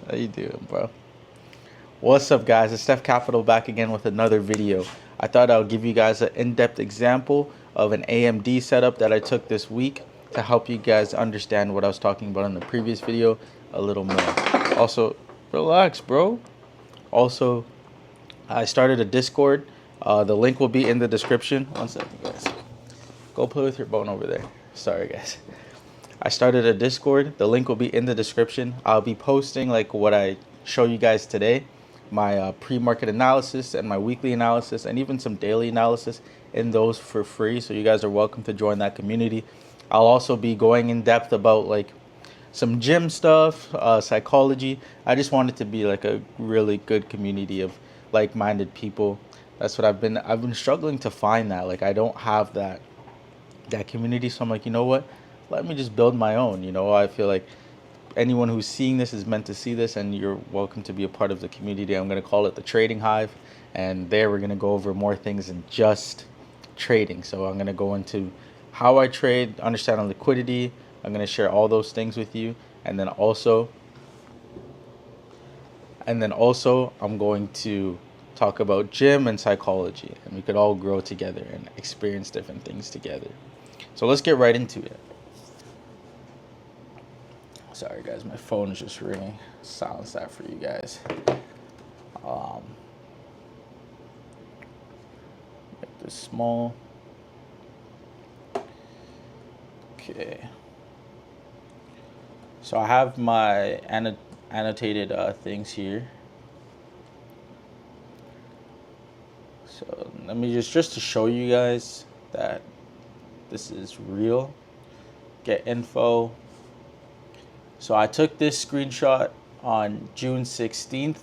How you doing, bro? What's up, guys? It's Steph Capital back again with another video. I thought I'll give you guys an in-depth example of an AMD setup that I took this week to help you guys understand what I was talking about in the previous video a little more. Also, relax, bro. Also, I started a Discord. The link will be in the description. One second, guys. Go play with your bone over there. Sorry, guys. I started a Discord. The link will be in the description. I'll be posting like what I show you guys today, my pre-market analysis and my weekly analysis and even some daily analysis in those for free. So you guys are welcome to join that community. I'll also be going in depth about like some gym stuff, psychology. I just want it to be like a really good community of like-minded people. That's what I've been struggling to find that. Like I don't have that community. So I'm like, you know what? Let me just build my own. I feel like anyone who's seeing this is meant to see this, and you're welcome to be a part of the community. I'm going to call it the Trading Hive, and there we're going to go over more things than just trading. So I'm going to go into how I trade, understand liquidity. I'm going to share all those things with you, and then also I'm going to talk about gym and psychology, and we could all grow together and experience different things together. So let's get right into it. Sorry, guys, my phone is just ringing. Silence that for you guys. Make this small. Okay. So I have my annotated things here. So let me just to show you guys that this is real. Get info. So I took this screenshot on June 16th.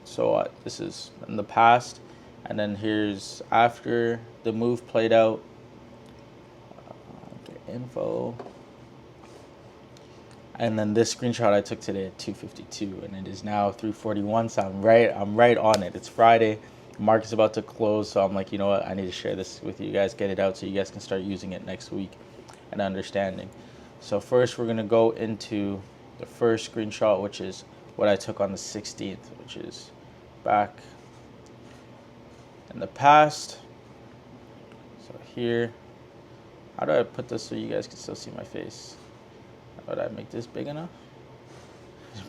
So this is in the past. And then here's after the move played out. Get info. And then this screenshot I took today at 2:52, and it is now 3:41. So I'm right on it. It's Friday. The market's about to close. So I'm like, you know what? I need to share this with you guys, get it out so you guys can start using it next week and understanding. So first we're gonna go into the first screenshot, which is what I took on the 16th, which is back in the past. So here, how do I put this so you guys can still see my face? How would I make this big enough?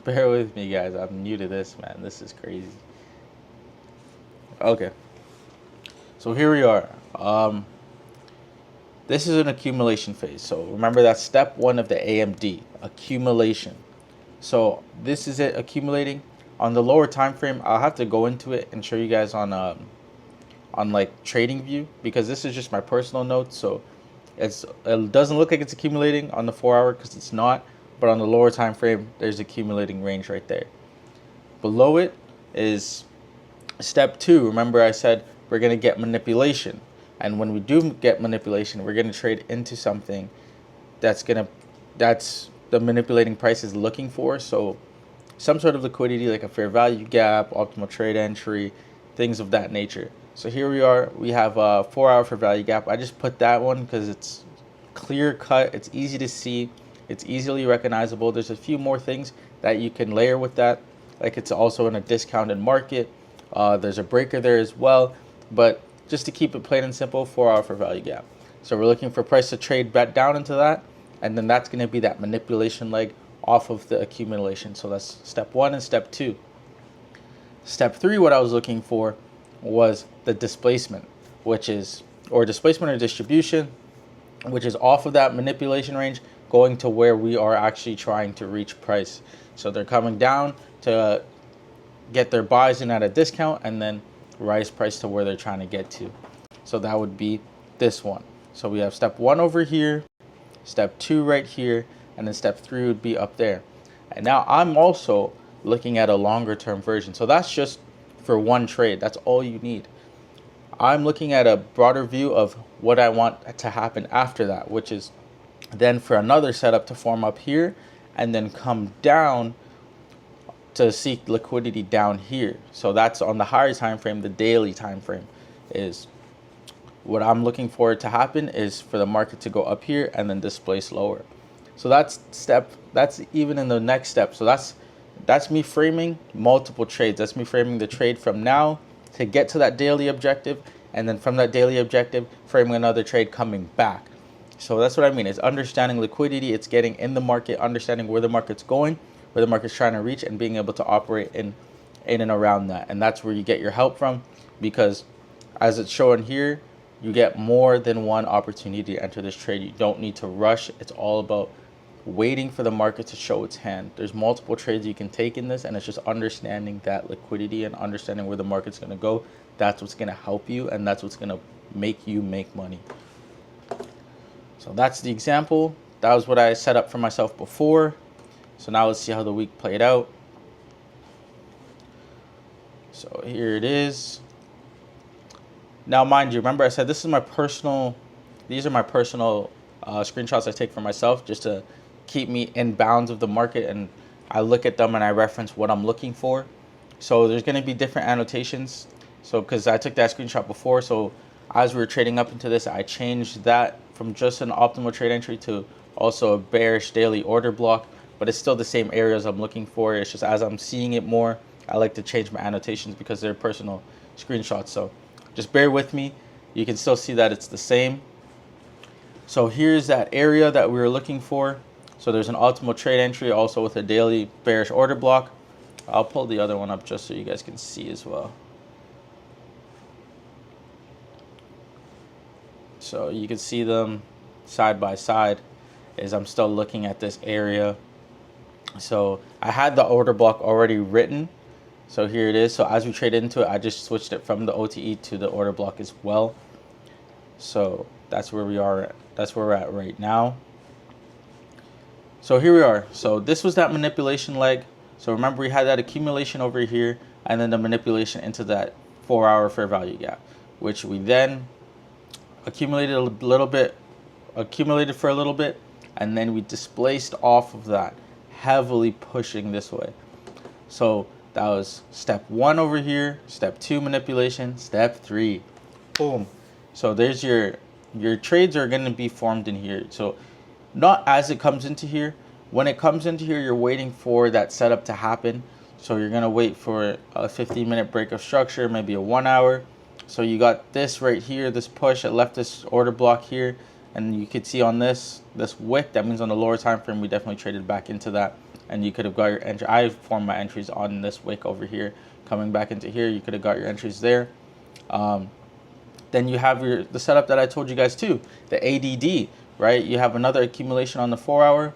Bear with me, guys. I'm new to this, man. This is crazy. Okay. So here we are. This is an accumulation phase. So remember that's step one of the AMD, accumulation. So this is it accumulating. On the lower time frame, I'll have to go into it and show you guys on like trading view, because this is just my personal notes. So it doesn't look like it's accumulating on the 4 hour because it's not, but on the lower time frame, there's accumulating range right there. Below it is step two. Remember I said we're gonna get manipulation. And when we do get manipulation, we're going to trade into something that's the manipulating price is looking for. So some sort of liquidity, like a fair value gap, optimal trade entry, things of that nature. So here we are. We have a 4 hour fair value gap. I just put that one because it's clear cut. It's easy to see. It's easily recognizable. There's a few more things that you can layer with that. Like it's also in a discounted market. There's a breaker there as well. But just to keep it plain and simple, 4 hour fair value gap. So we're looking for price to trade back down into that, and then that's going to be that manipulation leg off of the accumulation. So that's step one and step two. Step three, what I was looking for was the displacement, or distribution, which is off of that manipulation range going to where we are actually trying to reach price. So they're coming down to get their buys in at a discount and then rise price to where they're trying to get to. So that would be this one. So we have step one over here, step two right here, and then step three would be up there. And now I'm also looking at a longer term version. So that's just for one trade. That's all you need. I'm looking at a broader view of what I want to happen after that, which is then for another setup to form up here and then come down to seek liquidity down here. So that's on the higher time frame. The daily time frame is what I'm looking for it to happen is for the market to go up here and then displace lower. So that's even in the next step. So that's that's me framing multiple trades. That's me framing the trade from now to get to that daily objective, and then from that daily objective, framing another trade coming back. So that's what I mean. It's understanding liquidity. It's getting in the market, understanding where the market's going, where the market's trying to reach, and being able to operate in and around that. And that's where you get your help from, because as it's shown here, you get more than one opportunity to enter this trade. You don't need to rush. It's all about waiting for the market to show its hand. There's multiple trades you can take in this, and it's just understanding that liquidity and understanding where the market's going to go. That's what's going to help you, and that's what's going to make you make money. So that's the example. That was what I set up for myself before. So now let's see how the week played out. So here it is. Now, mind you, remember I said this is my personal, these are my personal screenshots I take for myself just to keep me in bounds of the market, and I look at them and I reference what I'm looking for. So there's going to be different annotations. So because I took that screenshot before, so as we were trading up into this, I changed that from just an optimal trade entry to also a bearish daily order block, but it's still the same areas I'm looking for. It's just as I'm seeing it more, I like to change my annotations because they're personal screenshots. So just bear with me. You can still see that it's the same. So here's that area that we were looking for. So there's an optimal trade entry also with a daily bearish order block. I'll pull the other one up just so you guys can see as well. So you can see them side by side as I'm still looking at this area. So I had the order block already written. So here it is. So as we trade into it, I just switched it from the OTE to the order block as well. So that's where we are. That's where we're at right now. So here we are. So this was that manipulation leg. So remember we had that accumulation over here and then the manipulation into that 4-hour fair value gap, which we then accumulated for a little bit, and then we displaced off of that, heavily pushing this way. So that was step 1 over here, step 2 manipulation, step 3, boom. So there's your trades are going to be formed in here. So not as it comes into here. When it comes into here, you're waiting for that setup to happen. So you're going to wait for a 15-minute break of structure, maybe a 1 hour. So you got this right here, this push. It left this order block here, and you could see on this wick, that means on the lower time frame, we definitely traded back into that. And you could have got your entry. I formed my entries on this wick over here, coming back into here. You could have got your entries there. Then you have the setup that I told you guys too, the ADD, right? You have another accumulation on the 4-hour,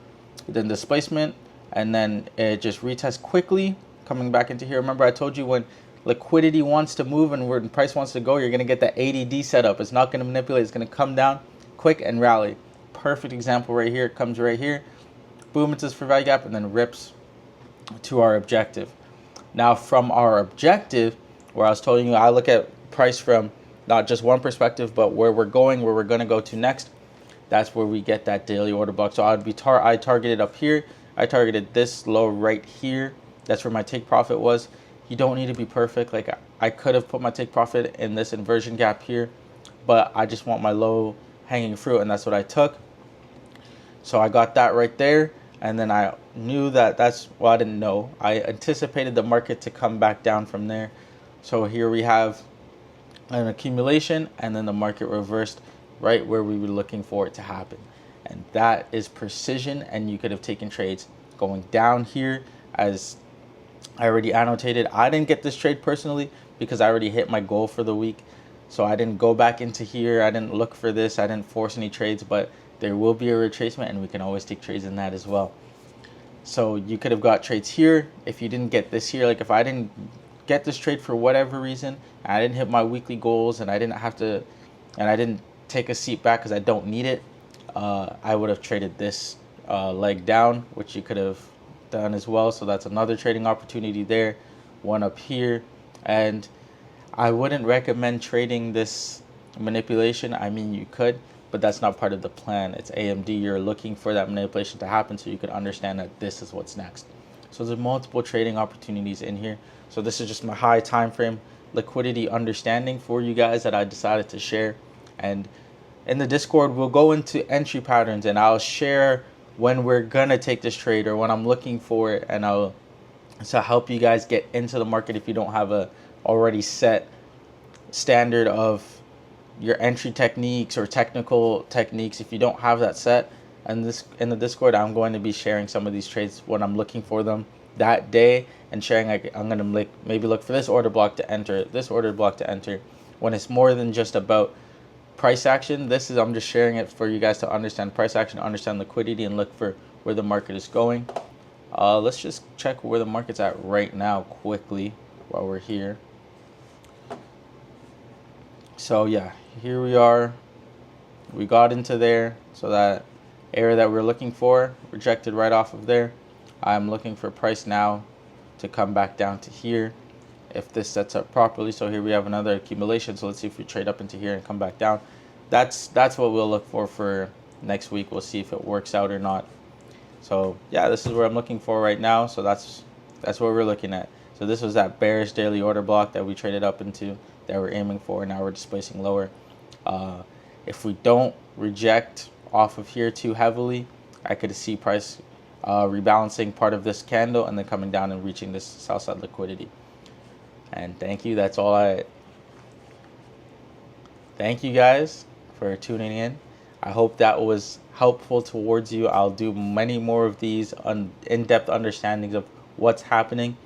then displacement, and then it just retests quickly, coming back into here. Remember I told you when liquidity wants to move and where the price wants to go, you're going to get that ADD setup. It's not going to manipulate. It's going to come down quick and rally. Perfect example right here. It comes right here. Boom, it's this fair value gap, and then rips to our objective. Now from our objective, where I was telling you I look at price from not just one perspective, but where we're going to go to next, that's where we get that daily order block. So I targeted up here. I targeted this low right here. That's where my take profit was. You don't need to be perfect. Like I could have put my take profit in this inversion gap here, but I just want my low hanging fruit, and that's what I took. So I got that right there, and then I knew that I didn't know. I anticipated the market to come back down from there. So here we have an accumulation, and then the market reversed right where we were looking for it to happen. And that is precision, and you could have taken trades going down here as I already annotated. I didn't get this trade personally because I already hit my goal for the week. So I didn't go back into here. I didn't look for this. I didn't force any trades, but there will be a retracement, and we can always take trades in that as well. So you could have got trades here if you didn't get this here. Like if I didn't get this trade for whatever reason, and I didn't hit my weekly goals, and I didn't take a seat back because I don't need it, I would have traded this leg down, which you could have done as well. So that's another trading opportunity there, one up here. And I wouldn't recommend trading this manipulation. I mean, you could, but that's not part of the plan. It's AMD. You're looking for that manipulation to happen so you could understand that this is what's next. So there's multiple trading opportunities in here. So this is just my high time frame liquidity understanding for you guys that I decided to share. And in the Discord, we'll go into entry patterns, and I'll share when we're gonna take this trade or when I'm looking for it, and I'll to help you guys get into the market if you don't have a already set standard of your entry techniques or technical techniques. If you don't have that set, and this in the Discord, I'm going to be sharing some of these trades when I'm looking for them that day, and sharing, like, I'm gonna maybe look for this order block to enter, this order block to enter. When it's more than just about price action, I'm just sharing it for you guys to understand price action, understand liquidity, and look for where the market is going. Let's just check where the market's at right now quickly while we're here. So yeah, here we are. We got into there, so that area that we're looking for, rejected right off of there. I'm looking for price now to come back down to here if this sets up properly. So here we have another accumulation. So let's see if we trade up into here and come back down. That's what we'll look for next week. We'll see if it works out or not. So yeah, this is where I'm looking for right now. So that's what we're looking at. So this was that bearish daily order block that we traded up into, that we're aiming for. Now we're displacing lower. If we don't reject off of here too heavily, I could see price rebalancing part of this candle and then coming down and reaching this sell side liquidity. And thank you. Thank you guys for tuning in. I hope that was helpful towards you. I'll do many more of these in-depth understandings of what's happening.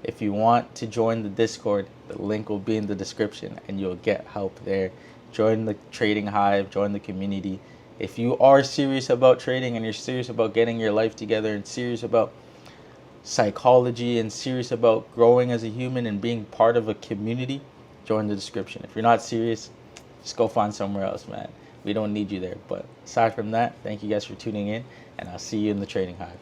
If you want to join the Discord, the link will be in the description and you'll get help there. Join the Trading Hive, join the community. If you are serious about trading and you're serious about getting your life together and serious about psychology and serious about growing as a human and being part of a community, join the description. If you're not serious, just go find somewhere else, man. We don't need you there. But aside from that, thank you guys for tuning in, and I'll see you in the Trading Hive.